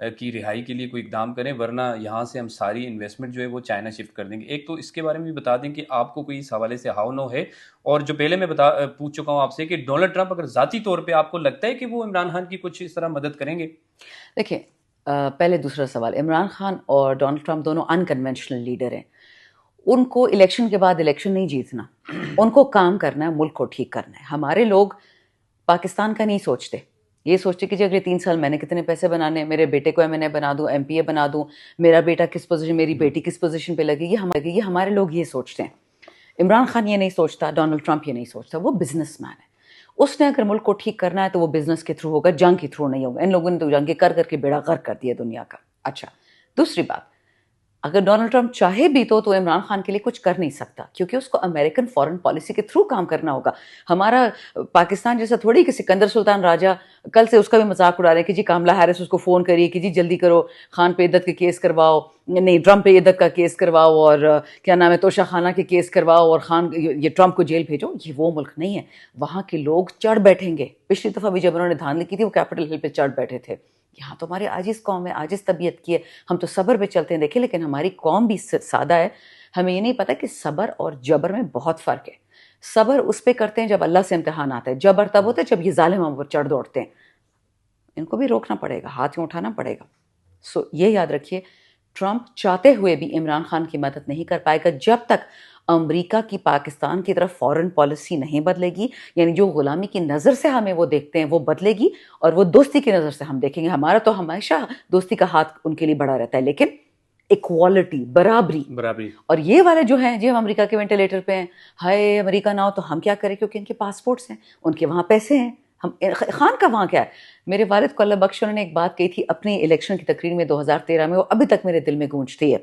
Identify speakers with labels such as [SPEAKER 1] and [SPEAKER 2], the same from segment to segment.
[SPEAKER 1] کی رہائی کے لیے کوئی اقدام کریں، ورنہ یہاں سے ہم ساری انویسٹمنٹ جو ہے وہ چائنا شفٹ کر دیں گے. ایک تو اس کے بارے میں بھی بتا دیں کہ آپ کو کوئی اس حوالے سے ہاؤ نو ہے، اور جو پہلے میں پوچھ چکا ہوں آپ سے کہ ڈونلڈ ٹرمپ اگر ذاتی طور پہ آپ کو لگتا ہے کہ وہ عمران خان کی کچھ اس طرح مدد کریں گے؟
[SPEAKER 2] دیکھیں، پہلے دوسرا سوال، عمران خان اور ڈونلڈ ٹرمپ دونوں انکنونشنل لیڈر ہیں. ان کو الیکشن کے بعد الیکشن نہیں جیتنا، ان کو کام کرنا ہے، ملک کو ٹھیک کرنا ہے. ہمارے لوگ پاکستان کا نہیں سوچتے، یہ سوچتے کہ جی اگلے 3 سال میں نے کتنے پیسے بنانے ہیں، میرے بیٹے کو MNA بنا دوں، MP بنا دوں، میرا بیٹا کس پوزیشن، میری بیٹی کس پوزیشن پہ لگے گی. یہ ہمارے لوگ یہ سوچتے ہیں. عمران خان یہ نہیں سوچتا، ڈونلڈ ٹرمپ یہ نہیں سوچتا. وہ بزنس مین ہے. اس نے اگر ملک کو ٹھیک کرنا ہے تو وہ بزنس کے تھرو ہوگا، جنگ کے تھرو نہیں ہوگا. ان لوگوں نے تو جنگیں کر کے بیڑا غرق کر دیا دنیا کا. اچھا، دوسری بات، اگر ڈونلڈ ٹرمپ چاہے بھی تو عمران خان کے لیے کچھ کر نہیں سکتا، کیونکہ اس کو امریکن فارن پالیسی کے تھرو کام کرنا ہوگا. ہمارا پاکستان جیسا تھوڑی کہ سکندر سلطان راجہ کل سے اس کا بھی مذاق اڑا رہے ہیں کہ جی کاملا ہیرس اس کو فون کریے کہ جی جلدی کرو، خان پہ عدت کے کیس کرواؤ، نہیں ٹرمپ پہ عدت کا کیس کرواؤ، اور کیا نام ہے توشہ خانہ کے کیس کرواؤ، اور خان یہ ٹرمپ کو جیل بھیجو. یہ وہ ملک نہیں ہے. وہاں کے لوگ چڑھ بیٹھیں گے. پچھلی دفعہ بھی جب انہوں نے دھاندلی کی تھی وہ کیپٹل ہل پہ چڑھ بیٹھے تھے. یہاں تو ہماری عاجز قوم ہے، عاجز طبیعت کی ہے، ہم تو صبر پہ چلتے ہیں. دیکھیں لیکن ہماری قوم بھی سادہ ہے. ہمیں یہ نہیں پتہ کہ صبر اور جبر میں بہت فرق ہے. صبر اس پہ کرتے ہیں جب اللہ سے امتحان آتا ہے، جبر تب ہوتا ہے جب یہ ظالم ہم پر چڑھ دوڑتے ہیں. ان کو بھی روکنا پڑے گا، ہاتھ یوں اٹھانا پڑے گا. سو یہ یاد رکھیے، ٹرمپ چاہتے ہوئے بھی عمران خان کی مدد نہیں کر پائے گا جب تک امریکہ کی پاکستان کی طرف فارن پالیسی نہیں بدلے گی. یعنی جو غلامی کی نظر سے ہمیں وہ دیکھتے ہیں وہ بدلے گی، اور وہ دوستی کی نظر سے ہم دیکھیں گے. ہمارا تو ہمیشہ دوستی کا ہاتھ ان کے لیے بڑا رہتا ہے، لیکن ایکوالٹی، برابری. اور یہ والے جو ہیں جی ہم امریکہ کے وینٹیلیٹر پہ ہیں، ہائے امریکہ نہ ہو تو ہم کیا کریں، کیونکہ ان کے پاسپورٹس ہیں، ان کے وہاں پیسے ہیں. ہم خان کا وہاں کیا ہے. میرے والد کو اللہ بخش، انہوں نے ایک بات کہی تھی اپنی الیکشن کی تقریر میں 2013 میں، وہ ابھی تک میرے دل میں گونجتی ہے.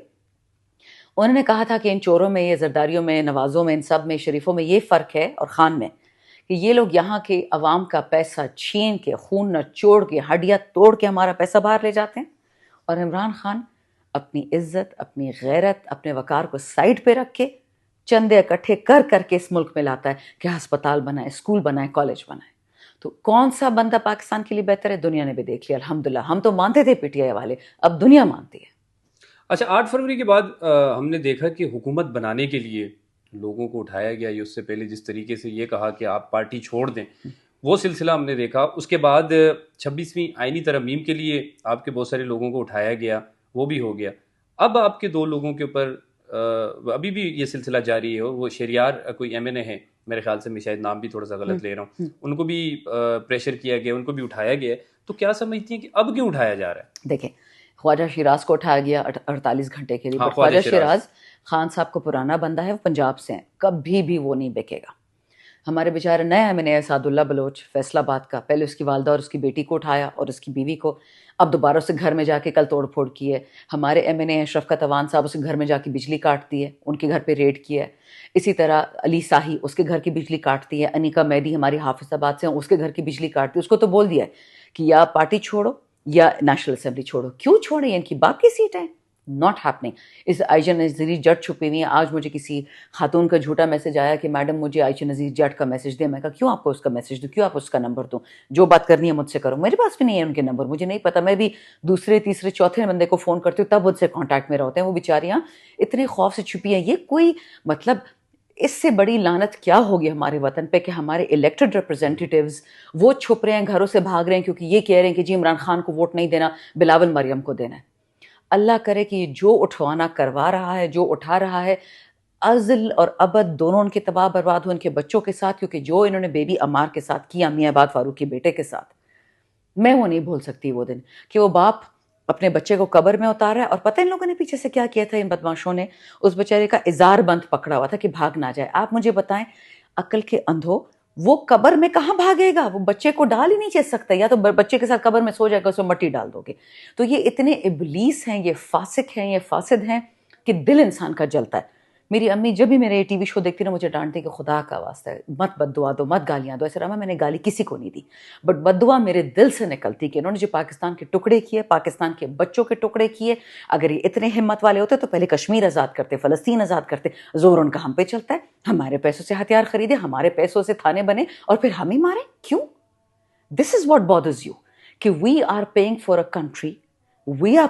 [SPEAKER 2] انہوں نے کہا تھا کہ ان چوروں میں، یہ زرداریوں میں، نوازوں میں، ان سب میں، شریفوں میں یہ فرق ہے، اور خان میں، کہ یہ لوگ یہاں کے عوام کا پیسہ چھین کے، خون نہ چوڑ کے، ہڈیاں توڑ کے ہمارا پیسہ باہر لے جاتے ہیں. اور عمران خان اپنی عزت، اپنی غیرت، اپنے وقار کو سائڈ پہ رکھ کے چندے اکٹھے کر کے اس ملک میں لاتا ہے کہ ہسپتال بنائے، اسکول بنائے، کالج بنائے. تو کون سا بندہ پاکستان کے لیے بہتر ہے، دنیا نے بھی دیکھ لیا الحمدللہ. ہم تو مانتے تھے PTI والے، اب دنیا مانتی ہے.
[SPEAKER 1] اچھا، 8 فروری کے بعد ہم نے دیکھا کہ حکومت بنانے کے لیے لوگوں کو اٹھایا گیا. یہ اس سے پہلے جس طریقے سے یہ کہا کہ آپ پارٹی چھوڑ دیں، وہ سلسلہ ہم نے دیکھا. اس کے بعد 26ویں آئینی ترمیم کے لیے آپ کے بہت سارے لوگوں کو اٹھایا گیا، وہ بھی ہو گیا. اب آپ کے 2 لوگوں کے اوپر ابھی بھی یہ سلسلہ جاری ہے. وہ شہریار کوئی MNA ہے میرے خیال سے، میں شاید نام بھی تھوڑا سا غلط لے رہا ہوں، ان کو بھی پریشر کیا گیا، ان کو بھی اٹھایا گیا. تو کیا سمجھتی ہیں کہ اب کیوں اٹھایا جا رہا ہے؟
[SPEAKER 2] دیکھیں، خواجہ شیراز کو اٹھایا گیا 48 گھنٹے کے لیے. خواجہ شیراز خان صاحب کو پرانا بندہ ہے، وہ پنجاب سے ہیں، کبھی بھی وہ نہیں بکے گا. ہمارے بیچارے نئے MNA اسعد اللہ بلوچ فیصل آباد کا، پہلے اس کی والدہ اور اس کی بیٹی کو اٹھایا اور اس کی بیوی کو، اب دوبارہ اسے گھر میں جا کے کل توڑ پھوڑ کی ہے. ہمارے MNA شفقت اوان صاحب، اسے گھر میں جا کے بجلی کاٹ دی ہے، ان کے گھر پہ ریڈ کیا ہے. اسی طرح علی ساہی، اس کے گھر کی بجلی کاٹتی ہے. انیکا میدی ہماری حافظ آباد سے ہیں، اس کے گھر کی بجلی کاٹتی ہے. اس کو تو بول دیا ہے کہ یا پارٹی چھوڑو یا نیشنل اسمبلی چھوڑو. کیوں چھوڑے؟ ان کی باپ کی سیٹ ہے. Not happening. اس عائشہ نذیری جٹ چھپی ہوئی ہیں. آج مجھے کسی خاتون کا جھوٹا میسج آیا کہ میڈم مجھے عائشہ نذیر جٹ کا میسج دیں. میں کہا کیوں آپ کو اس کا میسج دوں، کیوں آپ اس کا نمبر دوں؟ جو بات کرنی ہے مجھ سے کرو. میرے پاس بھی نہیں ہے ان کے نمبر، مجھے نہیں پتا. میں بھی دوسرے تیسرے چوتھے بندے کو فون کرتی ہوں تب مجھ سے کانٹیکٹ میں ہوتے ہیں. وہ بیچاریاں اتنے خوف سے چھپی ہیں. یہ کوئی مطلب اس سے بڑی لعنت کیا ہوگی ہمارے وطن پہ کہ ہمارے الیکٹڈ ریپرزینٹیٹیوز وہ چھپ رہے ہیں، گھروں سے بھاگ رہے ہیں کیونکہ یہ کہہ رہے ہیں کہ جی عمران خان کو ووٹ نہیں دینا، بلاول مریم کو دینا ہے. اللہ کرے کہ جو اٹھوانا کروا رہا ہے، جو اٹھا رہا ہے، ازل اور ابد دونوں ان کے تباہ برباد ہو، ان کے بچوں کے ساتھ. کیونکہ جو انہوں نے بیبی عمار کے ساتھ کیا، میاں آباد فاروق کے بیٹے کے ساتھ، میں وہ نہیں بھول سکتی وہ دن کہ وہ باپ اپنے بچے کو قبر میں اتارا ہے. اور پتہ ان لوگوں نے پیچھے سے کیا کیا تھا، ان بدماشوں نے اس بیچارے کا ازار بند پکڑا ہوا تھا کہ بھاگ نہ جائے. آپ مجھے بتائیں عقل کے اندھو، وہ قبر میں کہاں بھاگے گا؟ وہ بچے کو ڈال ہی نہیں چل سکتا. یا تو بچے کے ساتھ قبر میں سو جائے گا، اس میں مٹی ڈال دو گے. تو یہ اتنے ابلیس ہیں، یہ فاسق ہیں، یہ فاسد ہیں کہ دل انسان کا جلتا ہے. میری امی جب بھی میرے TV شو دیکھتی نا مجھے ڈانٹتی کہ خدا کا واسطہ ہے مت بد دعا دو، مت گالیاں دو. ایسے رہا میں نے گالی کسی کو نہیں دی، بٹ بد دعا میرے دل سے نکلتی کہ انہوں نے جو پاکستان کے ٹکڑے کیے، پاکستان کے بچوں کے ٹکڑے کیے. اگر یہ اتنے ہمت والے ہوتے تو پہلے کشمیر آزاد کرتے، فلسطین آزاد کرتے. زور ان کا ہم پہ چلتا ہے، ہمارے پیسوں سے ہتھیار خریدے، ہمارے پیسوں سے تھانے بنے اور پھر ہم ہی مارے. کیوں؟ This is what bothers you کہ we are paying for a country we are